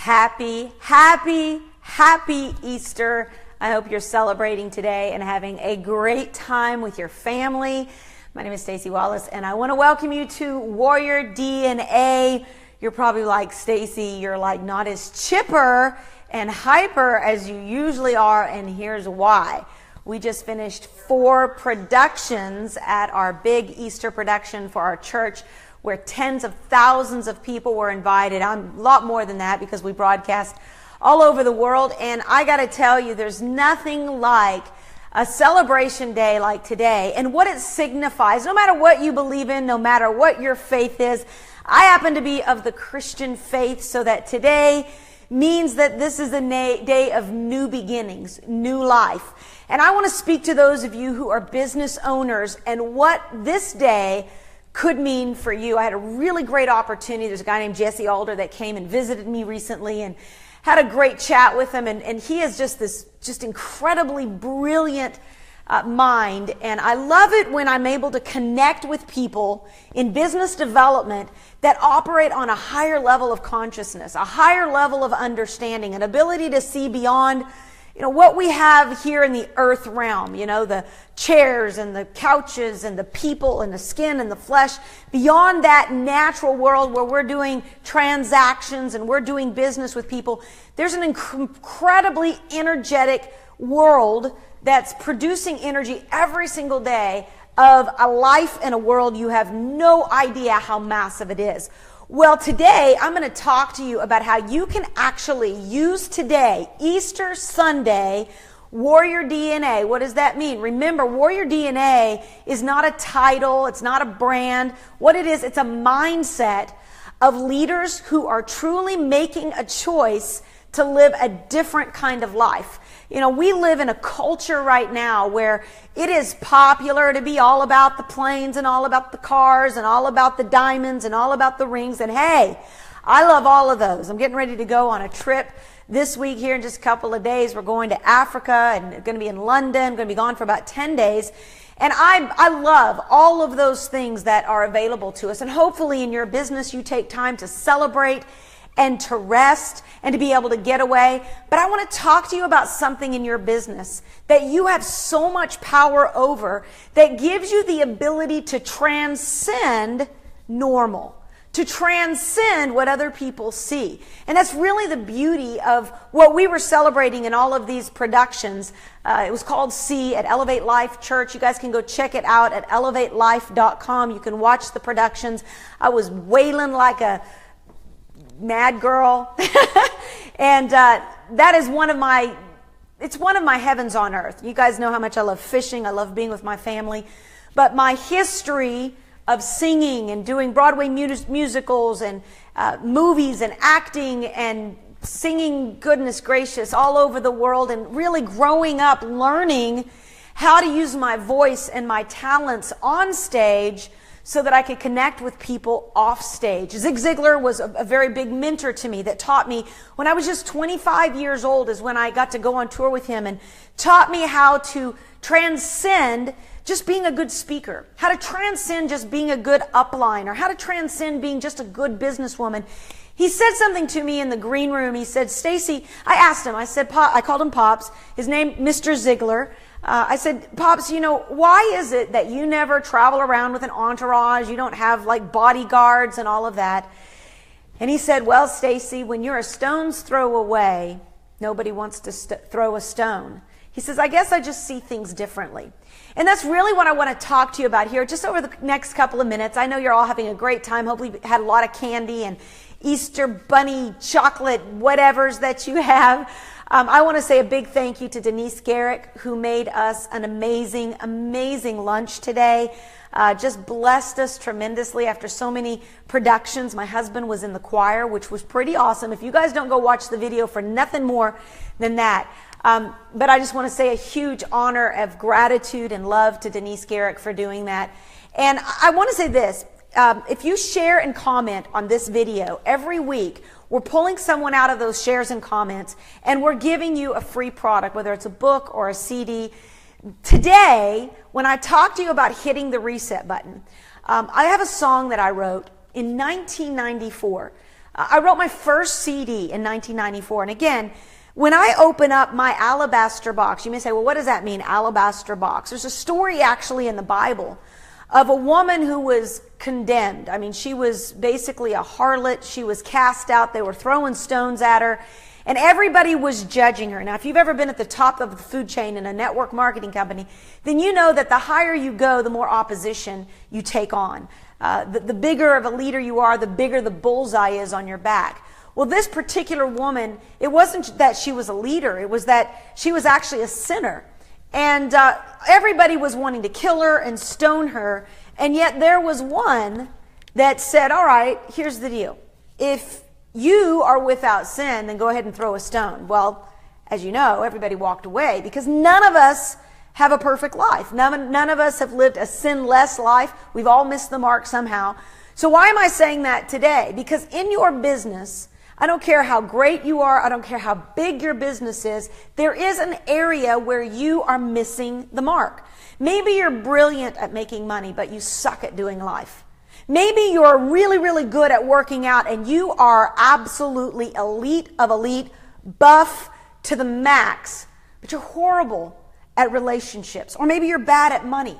Happy Easter. I hope you're celebrating today and having a great time with your family. My name is Staci Wallace, and I want to welcome you to Warrior DNA. You're probably like, Staci, you're like not as chipper and hyper as you usually are, and here's why. We just finished 4 productions at our big Easter production for our church, where tens of thousands of people were invited. I'm a lot more than that because we broadcast all over the world. And I got to tell you, there's nothing like a celebration day like today and what it signifies. No matter what you believe in, no matter what your faith is, I happen to be of the Christian faith, so that today means that this is a day of new beginnings, new life. And I want to speak to those of you who are business owners and what this day could mean for you. I had a really great opportunity. There's a guy named Jesse Alder that came and visited me recently and had a great chat with him. And he is just incredibly brilliant mind. And I love it when I'm able to connect with people in business development that operate on a higher level of consciousness, a higher level of understanding, an ability to see beyond what we have here in the earth realm, the chairs and the couches and the people and the skin and the flesh, beyond that natural world where we're doing transactions and we're doing business with people. There's an incredibly energetic world that's producing energy every single day of a life and a world you have no idea how massive it is. Well, today I'm going to talk to you about how you can actually use today, Easter Sunday, Warrior DNA. What does that mean? Remember, Warrior DNA is not a title. It's not a brand. What it is, it's a mindset of leaders who are truly making a choice to live a different kind of life. We live in a culture right now where it is popular to be all about the planes and all about the cars and all about the diamonds and all about the rings. And hey, I love all of those. I'm getting ready to go on a trip this week here in just a couple of days. We're going to Africa and going to be in London. Going to be gone for about 10 days. And I love all of those things that are available to us. And hopefully in your business, you take time to celebrate and to rest and to be able to get away. But I want to talk to you about something in your business that you have so much power over that gives you the ability to transcend normal, to transcend what other people see. And that's really the beauty of what we were celebrating in all of these productions. It was called See at Elevate Life Church. You guys can go check it out at elevatelife.com. You can watch the productions. I was wailing like a mad girl. And that is one of my heavens on earth. You guys know how much I love fishing. I love being with my family. But my history of singing and doing Broadway musicals and movies and acting and singing, goodness gracious, all over the world, and really growing up learning how to use my voice and my talents on stage so that I could connect with people off stage. Zig Ziglar was a very big mentor to me that taught me when I was just 25 years old is when I got to go on tour with him, and taught me how to transcend just being a good speaker, how to transcend just being a good upliner, how to transcend being just a good businesswoman. He said something to me in the green room. He said, Staci, I asked him, I said, I called him Pops, his name, Mr. Ziglar. I said, Pops, why is it that you never travel around with an entourage? You don't have like bodyguards and all of that. And he said, well, Staci, when you're a stone's throw away, nobody wants to throw a stone. He says, I guess I just see things differently. And that's really what I want to talk to you about here just over the next couple of minutes. I know you're all having a great time. Hopefully you had a lot of candy and Easter bunny chocolate whatevers that you have. I want to say a big thank you to Denise Garrick, who made us an amazing, amazing lunch today. Just blessed us tremendously after so many productions. My husband was in the choir, which was pretty awesome. If you guys don't go watch the video for nothing more than that. But I just want to say a huge honor of gratitude and love to Denise Garrick for doing that. And I want to say this. If you share and comment on this video every week, we're pulling someone out of those shares and comments, and we're giving you a free product, whether it's a book or a CD. Today, when I talk to you about hitting the reset button, I have a song that I wrote in 1994. I wrote my first CD in 1994. And again, when I open up my alabaster box, you may say, well, what does that mean, alabaster box? There's a story actually in the Bible of a woman who was condemned. I mean, she was basically a harlot. She was cast out. They were throwing stones at her. And everybody was judging her. Now, if you've ever been at the top of the food chain in a network marketing company, then you know that the higher you go, the more opposition you take on. The bigger of a leader you are, the bigger the bullseye is on your back. Well, this particular woman, it wasn't that she was a leader. It was that she was actually a sinner. And everybody was wanting to kill her and stone her. And yet there was one that said, all right, here's the deal. If you are without sin, then go ahead and throw a stone. Well, as you know, everybody walked away because none of us have a perfect life. None of us have lived a sinless life. We've all missed the mark somehow. So why am I saying that today? Because in your business, I don't care how great you are, I don't care how big your business is, there is an area where you are missing the mark. Maybe you're brilliant at making money, but you suck at doing life. Maybe you're really, really good at working out and you are absolutely elite of elite, buff to the max, but you're horrible at relationships. Or maybe you're bad at money.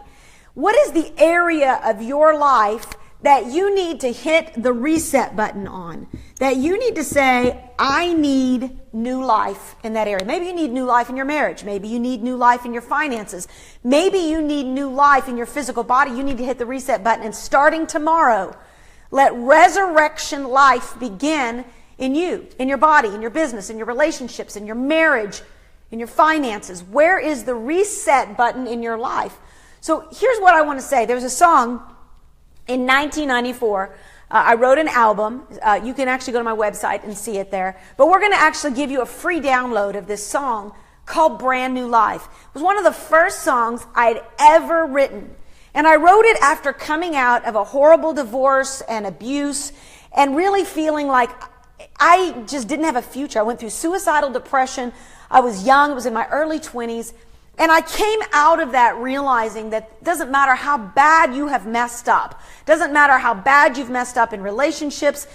What is the area of your life that you need to hit the reset button on? That you need to say, I need new life in that area. Maybe you need new life in your marriage. Maybe you need new life in your finances. Maybe you need new life in your physical body. You need to hit the reset button. And starting tomorrow, let resurrection life begin in you, in your body, in your business, in your relationships, in your marriage, in your finances. Where is the reset button in your life? So here's what I want to say. There's a song in 1994. I wrote an album. You can actually go to my website and see it there. But we're going to actually give you a free download of this song called Brand New Life. It was one of the first songs I'd ever written. And I wrote it after coming out of a horrible divorce and abuse and really feeling like I just didn't have a future. I went through suicidal depression. I was young. I was in my early 20s. And I came out of that realizing that it doesn't matter how bad you have messed up. It doesn't matter how bad you've messed up in relationships.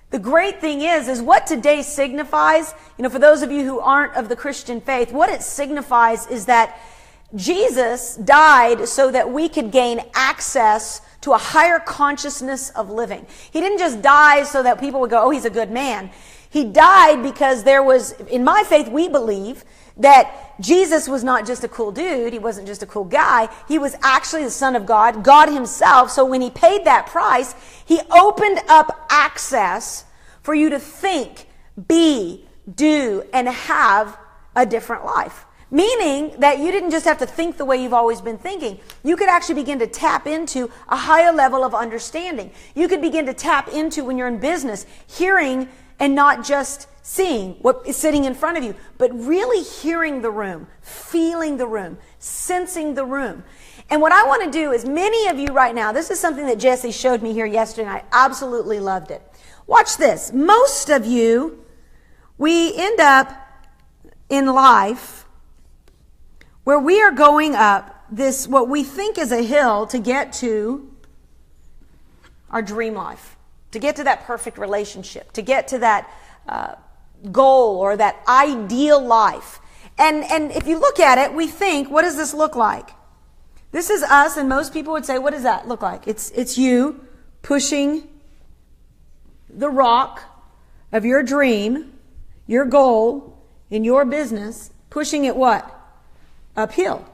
The great thing is what today signifies, for those of you who aren't of the Christian faith, what it signifies is that Jesus died so that we could gain access to a higher consciousness of living. He didn't just die so that people would go, oh, he's a good man. He died because there was, in my faith, we believe that Jesus was not just a cool dude. He wasn't just a cool guy. He was actually the Son of God, God himself. So when he paid that price, he opened up access for you to think, be, do, and have a different life. Meaning that you didn't just have to think the way you've always been thinking. You could actually begin to tap into a higher level of understanding. You could begin to tap into, when you're in business, hearing and not just seeing what is sitting in front of you, but really hearing the room, feeling the room, sensing the room. And what I want to do is, many of you right now, this is something that Jesse showed me here yesterday, and I absolutely loved it. Watch this. Most of you, we end up in life where we are going up this, what we think is a hill, to get to our dream life, to get to that perfect relationship, to get to that goal or that ideal life. And if you look at it, we think, what does this look like? This is us, and most people would say, what does that look like? It's you pushing the rock of your dream, your goal in your business, pushing it what? Uphill,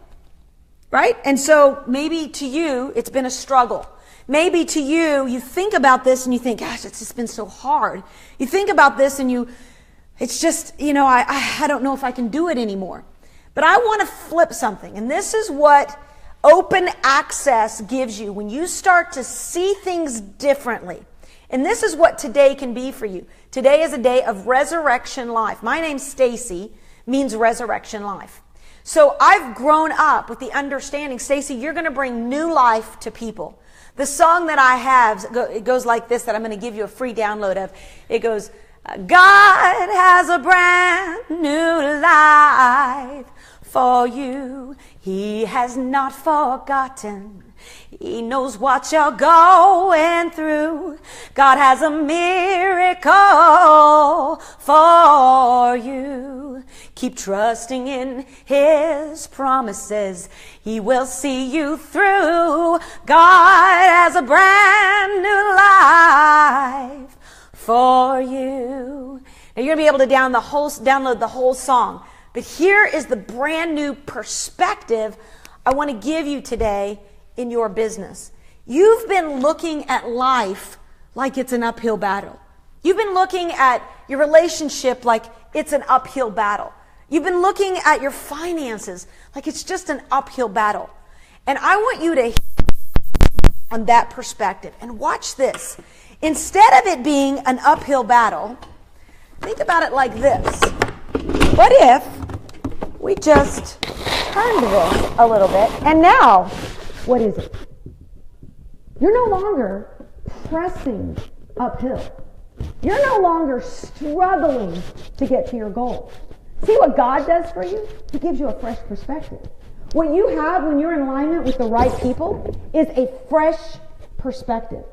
right? And so maybe to you, it's been a struggle. Maybe to you, you think about this and you think, gosh, it's just been so hard. You think about this and it's just, I don't know if I can do it anymore. But I want to flip something. And this is what open access gives you when you start to see things differently. And this is what today can be for you. Today is a day of resurrection life. My name's Staci, means resurrection life. So I've grown up with the understanding, Staci, you're going to bring new life to people. The song that I have, it goes like this, that I'm going to give you a free download of. It goes, God has a brand new life for you. He has not forgotten. He knows what you're going through. God has a miracle for you. Keep trusting in His promises. He will see you through. God has a brand new life for you. Now you're going to be able to download the whole song. But here is the brand new perspective I want to give you today in your business. You've been looking at life like it's an uphill battle. You've been looking at your relationship like it's an uphill battle. You've been looking at your finances like it's just an uphill battle. And I want you to on that perspective. And watch this. Instead of it being an uphill battle, think about it like this. What if we just turned this a little bit, and now, what is it? You're no longer pressing uphill. You're no longer struggling to get to your goal. See what God does for you? He gives you a fresh perspective. What you have when you're in alignment with the right people is a fresh perspective.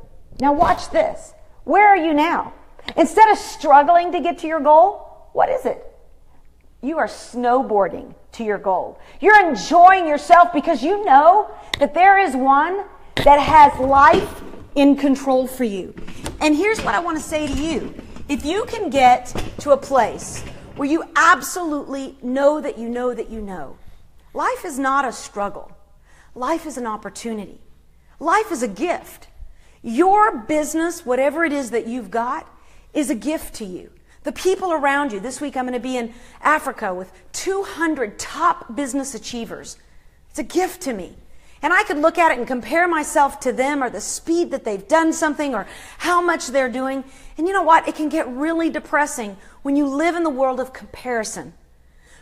Now watch this. Where are you now? Instead of struggling to get to your goal, what is it? You are snowboarding to your goal. You're enjoying yourself because you know that there is one that has life in control for you. And here's what I want to say to you. If you can get to a place where you absolutely know that you know that you know, life is not a struggle. Life is an opportunity. Life is a gift. Your business, whatever it is that you've got, is a gift to you. The people around you. This week I'm going to be in Africa with 200 top business achievers. It's a gift to me. And I could look at it and compare myself to them, or the speed that they've done something, or how much they're doing. And you know what? It can get really depressing when you live in the world of comparison.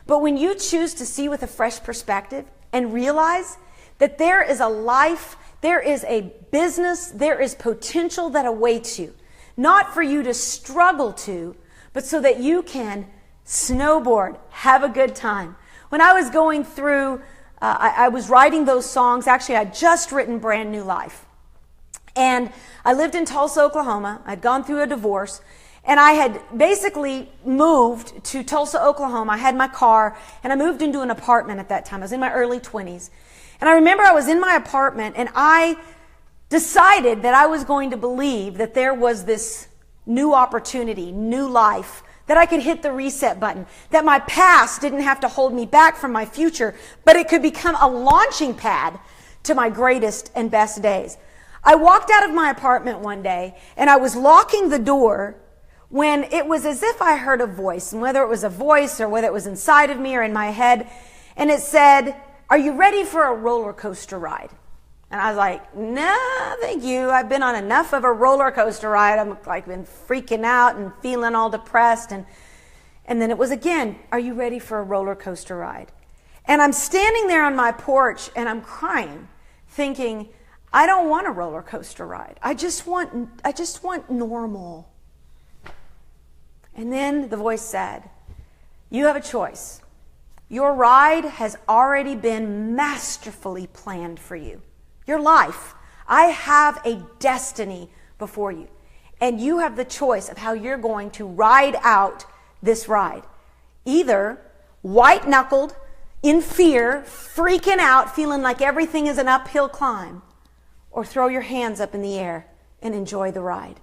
But when you choose to see with a fresh perspective and realize that there is a life, there is a business, there is potential that awaits you. Not for you to struggle to, but so that you can snowboard, have a good time. When I was going through, I was writing those songs. Actually, I'd just written Brand New Life. And I lived in Tulsa, Oklahoma. I'd gone through a divorce. And I had basically moved to Tulsa, Oklahoma. I had my car, and I moved into an apartment at that time. I was in my early 20s. And I remember I was in my apartment, and I decided that I was going to believe that there was this new opportunity, new life, that I could hit the reset button, that my past didn't have to hold me back from my future, but it could become a launching pad to my greatest and best days. I walked out of my apartment one day, and I was locking the door when it was as if I heard a voice, and whether it was a voice or whether it was inside of me or in my head, and it said, "Are you ready for a roller coaster ride?" And I was like, "No, thank you. I've been on enough of a roller coaster ride. I've been freaking out and feeling all depressed." And then it was again, "Are you ready for a roller coaster ride?" And I'm standing there on my porch and I'm crying, thinking, I don't want a roller coaster ride. I just want normal. And then the voice said, "You have a choice. Your ride has already been masterfully planned for you. Your life. I have a destiny before you. And you have the choice of how you're going to ride out this ride. Either white-knuckled, in fear, freaking out, feeling like everything is an uphill climb, or throw your hands up in the air and enjoy the ride."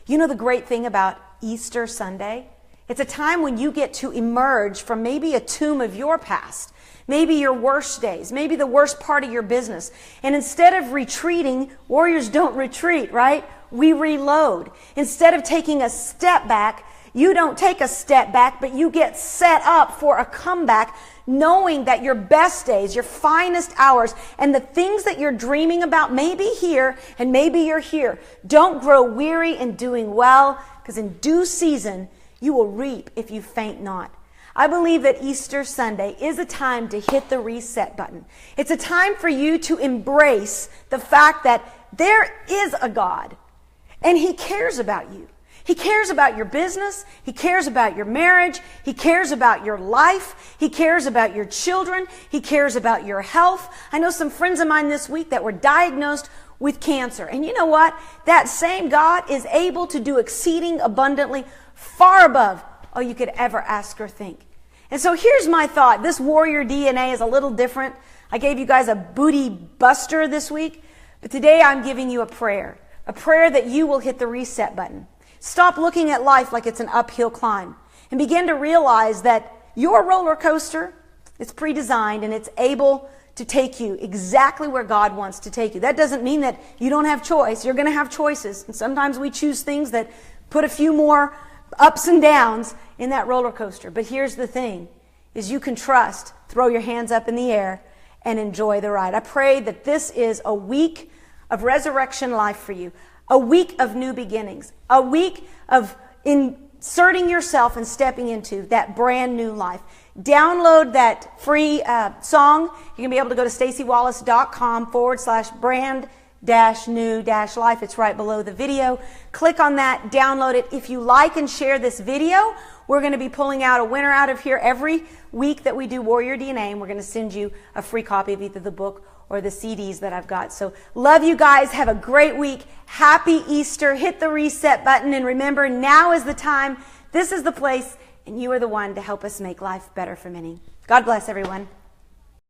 You know the great thing about Easter Sunday? It's a time when you get to emerge from maybe a tomb of your past, maybe your worst days, maybe the worst part of your business. And instead of retreating, warriors don't retreat, right? We reload. Instead of taking a step back, you don't take a step back, but you get set up for a comeback, knowing that your best days, your finest hours, and the things that you're dreaming about may be here and maybe you're here. Don't grow weary in doing well, because in due season, you will reap if you faint not. I believe that Easter Sunday is a time to hit the reset button. It's a time for you to embrace the fact that there is a God, and He cares about you. He cares about your business. He cares about your marriage. He cares about your life. He cares about your children. He cares about your health. I know some friends of mine this week that were diagnosed with cancer. And you know what? That same God is able to do exceeding abundantly, far above all you could ever ask or think. And so here's my thought. This warrior DNA is a little different. I gave you guys a booty buster this week, but today I'm giving you a prayer that you will hit the reset button. Stop looking at life like it's an uphill climb and begin to realize that your roller coaster is pre-designed and it's able to take you exactly where God wants to take you. That doesn't mean that you don't have choice. You're going to have choices. And sometimes we choose things that put a few more ups and downs in that roller coaster. But here's the thing, is you can trust, throw your hands up in the air and enjoy the ride. I pray that this is a week of resurrection life for you. A week of new beginnings, a week of inserting yourself and stepping into that brand new life. Download that free song. You're going to be able to go to staciwallace.com/brand-new-life. It's right below the video. Click on that, download it. If you like and share this video, we're going to be pulling out a winner out of here every week that we do Warrior DNA, and we're going to send you a free copy of either the book or the CDs that I've got. So love you guys. Have a great week. Happy Easter. Hit the reset button. And remember, now is the time. This is the place. And you are the one to help us make life better for many. God bless everyone.